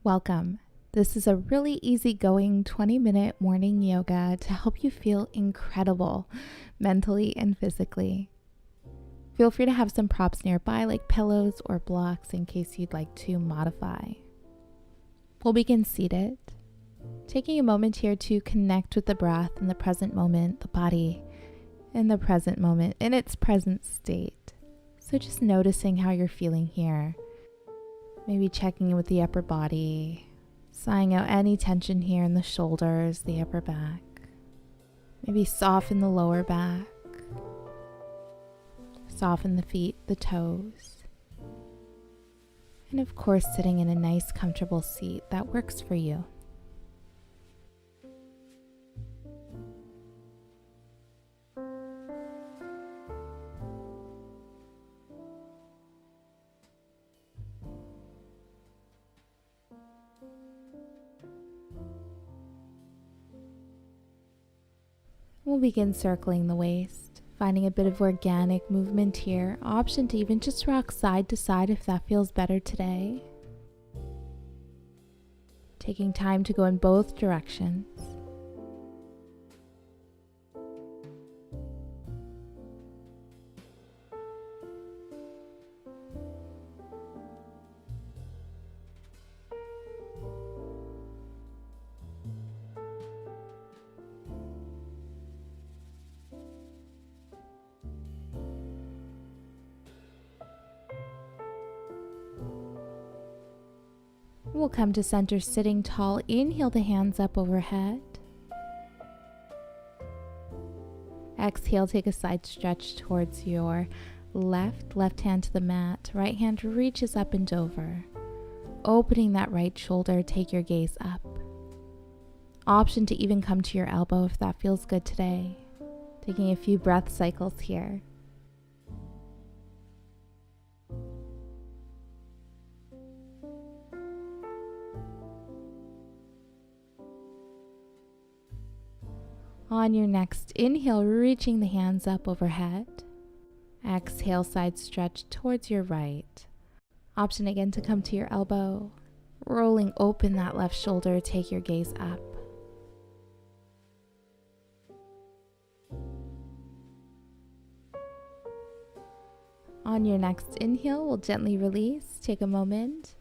Welcome. This is a really easygoing 20-minute morning yoga to help you feel incredible mentally and physically. Feel free to have some props nearby like pillows or blocks in case you'd like to modify. We'll begin seated, taking a moment here to connect with the breath in the present moment, the body in the present moment, in its present state. So just noticing how you're feeling here. Maybe checking in with the upper body, sighing out any tension here in the shoulders, the upper back. Maybe soften the lower back. Soften the feet, the toes. And of course, sitting in a nice, comfortable seat that works for you. We'll begin circling the waist, finding a bit of organic movement here. Option to even just rock side to side if that feels better today. Taking time to go in both directions. We'll come to center sitting tall. Inhale the hands up overhead. Exhale, take a side stretch towards your left hand to the mat. Right hand reaches up and over. Opening that right shoulder, take your gaze up. Option to even come to your elbow if that feels good today. Taking a few breath cycles here. On your next inhale, reaching the hands up overhead. Exhale, side stretch towards your right. Option again to come to your elbow. Rolling open that left shoulder, take your gaze up. On your next inhale, we'll gently release. Take a moment.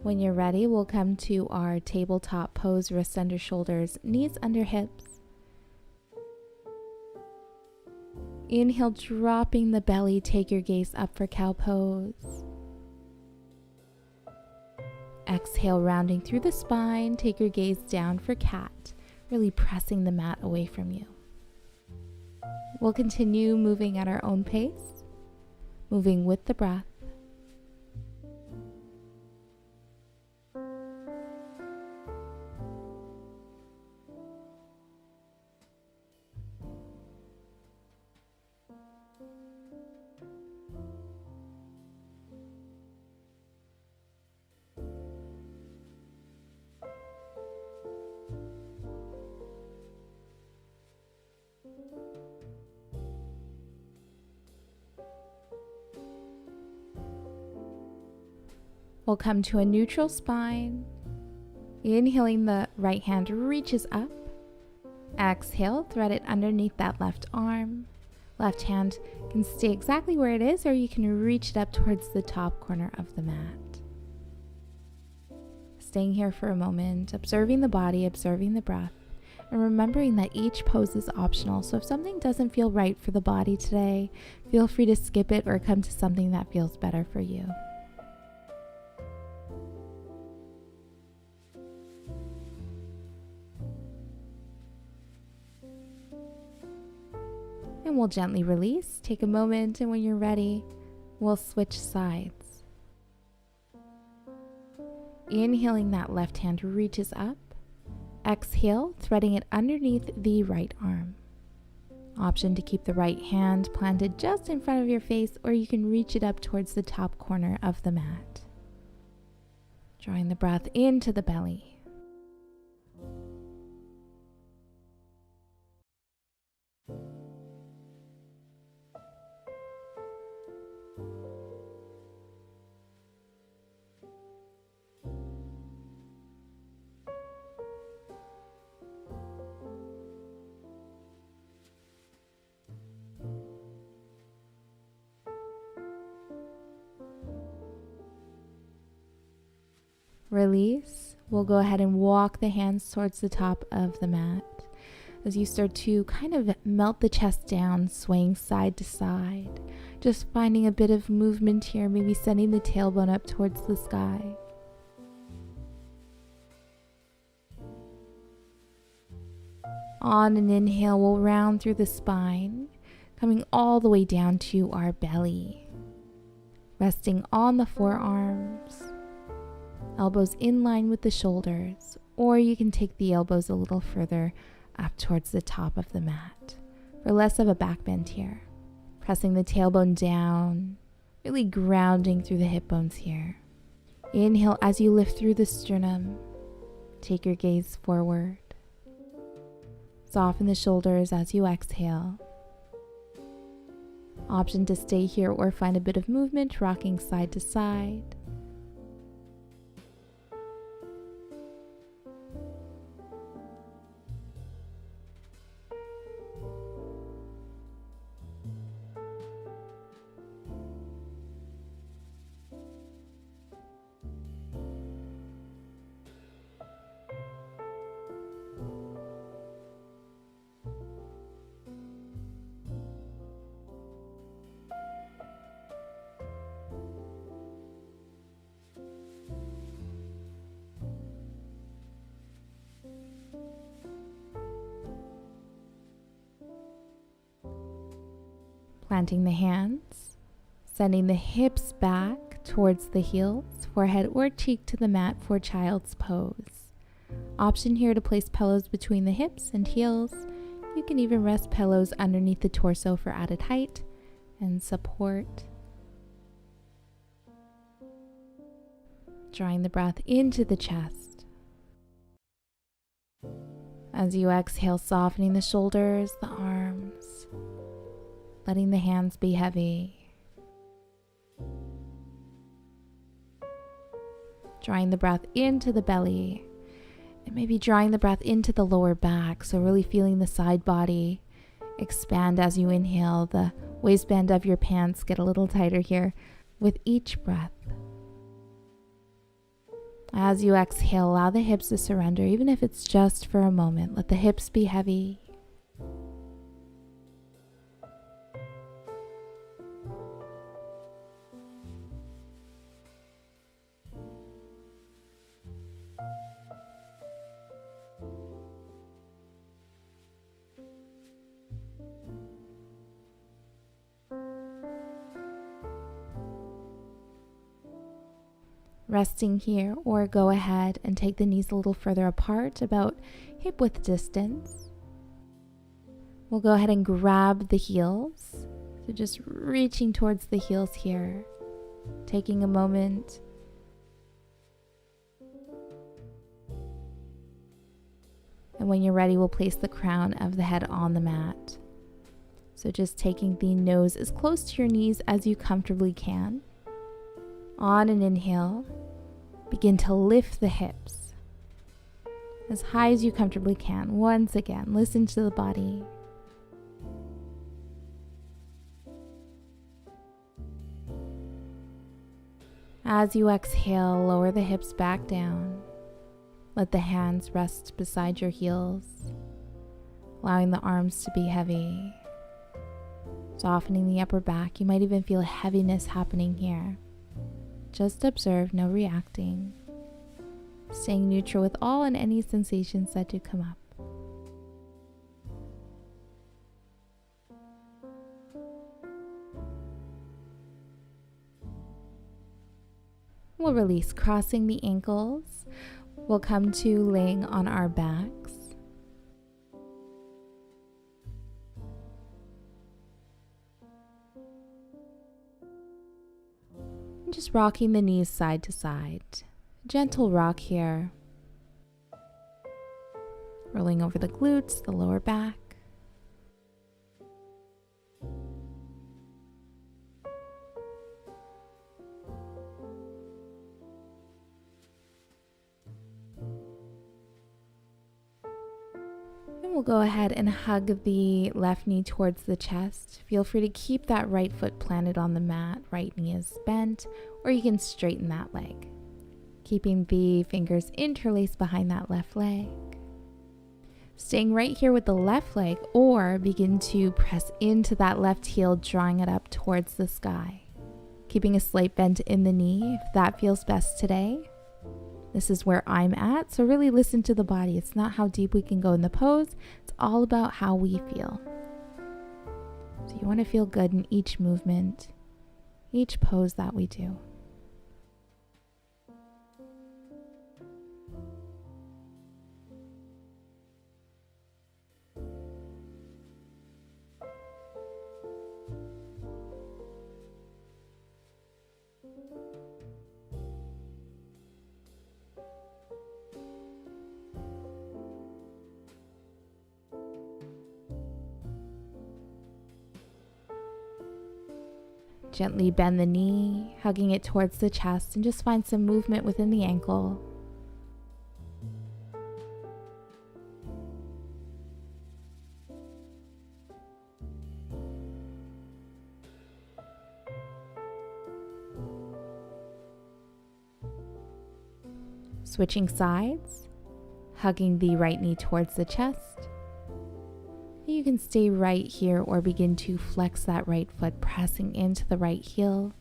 When you're ready, we'll come to our tabletop pose, wrists under shoulders, knees under hips. Inhale, dropping the belly, take your gaze up for cow pose. Exhale, rounding through the spine, take your gaze down for cat, really pressing the mat away from you. We'll continue moving at our own pace, moving with the breath. We'll come to a neutral spine. Inhaling, the right hand reaches up. Exhale, thread it underneath that left arm. Left hand can stay exactly where it is, or you can reach it up towards the top corner of the mat. Staying here for a moment, observing the body, observing the breath, and remembering that each pose is optional. So if something doesn't feel right for the body today, feel free to skip it or come to something that feels better for you. And we'll gently release. Take a moment, and when you're ready, we'll switch sides. Inhaling, that left hand reaches up. Exhale, threading it underneath the right arm. Option to keep the right hand planted just in front of your face, or you can reach it up towards the top corner of the mat. Drawing the breath into the belly. Release. We'll go ahead and walk the hands towards the top of the mat as you start to kind of melt the chest down, swaying side to side. Just finding a bit of movement here, maybe sending the tailbone up towards the sky. On an inhale, we'll round through the spine, coming all the way down to our belly. Resting on the forearms, elbows in line with the shoulders, or you can take the elbows a little further up towards the top of the mat for less of a back bend here. Pressing the tailbone down, really grounding through the hip bones here. Inhale as you lift through the sternum. Take your gaze forward. Soften the shoulders as you exhale. Option to stay here or find a bit of movement, rocking side to side. Planting the hands, sending the hips back towards the heels, forehead or cheek to the mat for child's pose. Option here to place pillows between the hips and heels. You can even rest pillows underneath the torso for added height and support. Drawing the breath into the chest. As you exhale, softening the shoulders, the arms, letting the hands be heavy. Drawing the breath into the belly, and maybe drawing the breath into the lower back. So really feeling the side body expand as you inhale. The waistband of your pants get a little tighter here with each breath. As you exhale, allow the hips to surrender, even if it's just for a moment. Let the hips be heavy. Resting here, or go ahead and take the knees a little further apart, about hip width distance. We'll go ahead and grab the heels. So just reaching towards the heels here, taking a moment. And when you're ready, we'll place the crown of the head on the mat. So just taking the nose as close to your knees as you comfortably can. On an inhale, begin to lift the hips as high as you comfortably can. Once again, listen to the body. As you exhale, lower the hips back down. Let the hands rest beside your heels, allowing the arms to be heavy. Softening the upper back. You might even feel a heaviness happening here. Just observe, no reacting. Staying neutral with all and any sensations that do come up. We'll release, crossing the ankles. We'll come to laying on our backs. Just rocking the knees side to side. Gentle rock here. Rolling over the glutes, the lower back. And we'll go ahead and hug the left knee towards the chest. Feel free to keep that right foot planted on the mat. Right knee is bent, or you can straighten that leg. keeping the fingers interlaced behind that left leg. Staying right here with the left leg, or begin to press into that left heel, drawing it up towards the sky. Keeping a slight bend in the knee if that feels best today. This is where I'm at, so really listen to the body. It's not how deep we can go in the pose, it's all about how we feel. So you want to feel good in each movement, each pose that we do. Gently bend the knee, hugging it towards the chest, and just find some movement within the ankle. Switching sides, hugging the right knee towards the chest. You can stay right here or begin to flex that right foot, pressing into the right heel.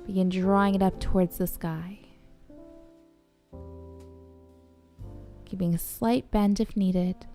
Begin drawing it up towards the sky. Keeping a slight bend if needed.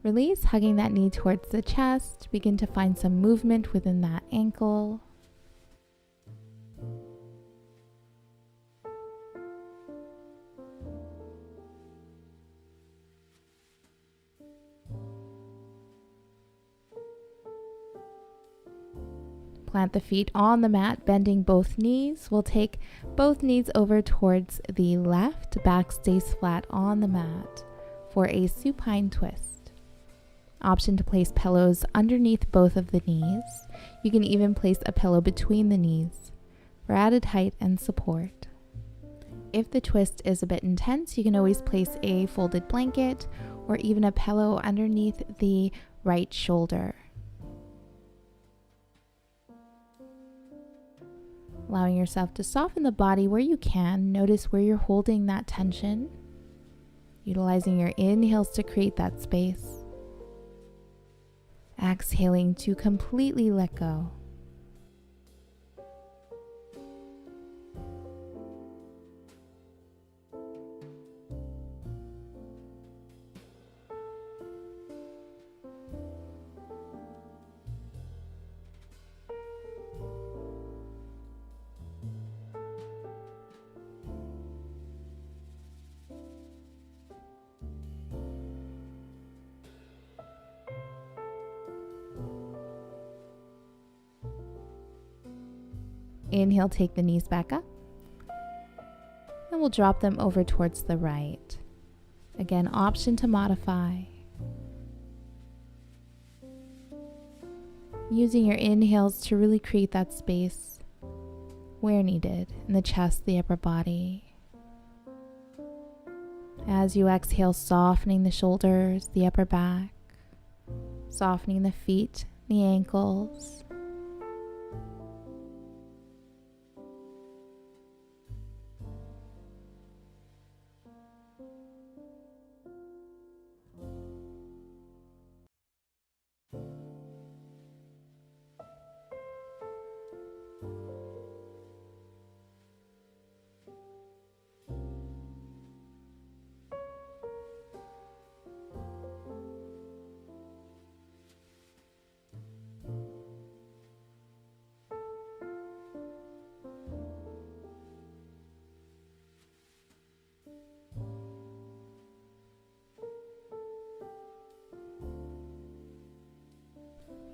Release, hugging that knee towards the chest. Begin to find some movement within that ankle. Plant the feet on the mat, bending both knees. We'll take both knees over towards the left. Back stays flat on the mat for a supine twist. Option to place pillows underneath both of the knees. You can even place a pillow between the knees for added height and support. If the twist is a bit intense, you can always place a folded blanket or even a pillow underneath the right shoulder. Allowing yourself to soften the body where you can. Notice where you're holding that tension. Utilizing your inhales to create that space. Exhaling to completely let go. Inhale, take the knees back up. And we'll drop them over towards the right. Again, option to modify. Using your inhales to really create that space where needed in the chest, the upper body. As you exhale, softening the shoulders, the upper back, softening the feet, the ankles.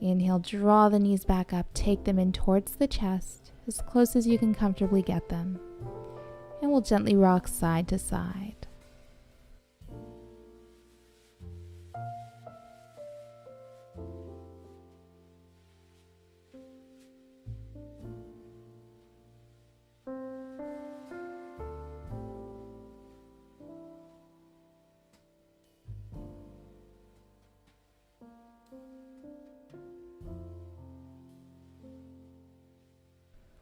Inhale, draw the knees back up, take them in towards the chest, as close as you can comfortably get them. And we'll gently rock side to side.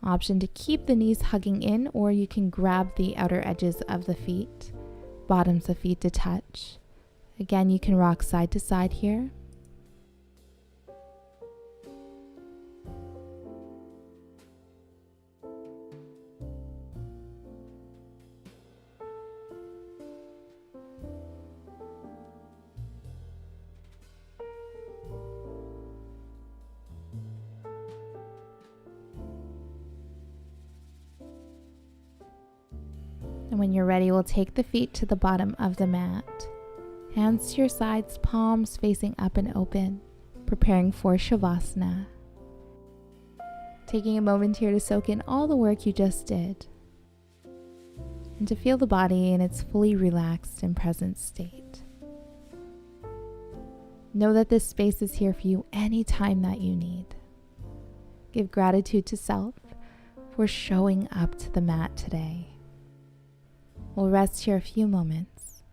Option to keep the knees hugging in, or you can grab the outer edges of the feet, bottoms of feet to touch. Again, you can rock side to side here. And when you're ready, we'll take the feet to the bottom of the mat. Hands to your sides, palms facing up and open, preparing for Shavasana. Taking a moment here to soak in all the work you just did, and to feel the body in its fully relaxed and present state. Know that this space is here for you anytime that you need. Give gratitude to self for showing up to the mat today. We'll rest here a few moments.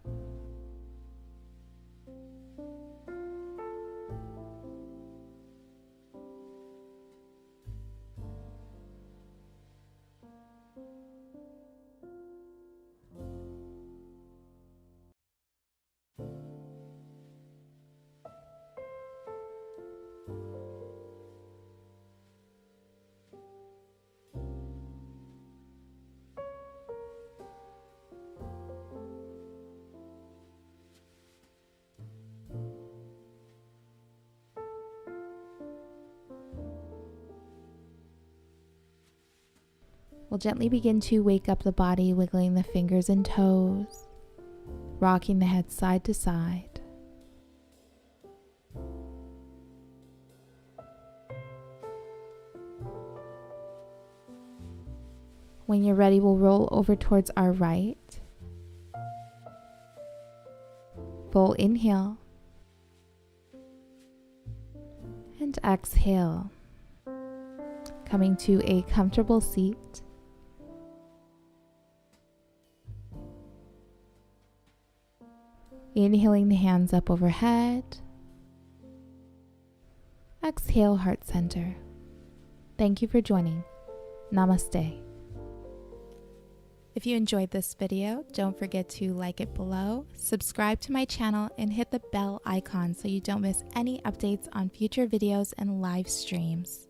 We'll gently begin to wake up the body, wiggling the fingers and toes, rocking the head side to side. When you're ready, we'll roll over towards our right. Full inhale. And exhale. Coming to a comfortable seat. Inhaling the hands up overhead. Exhale, heart center. Thank you for joining. Namaste. If you enjoyed this video, don't forget to like it below, subscribe to my channel, and hit the bell icon so you don't miss any updates on future videos and live streams.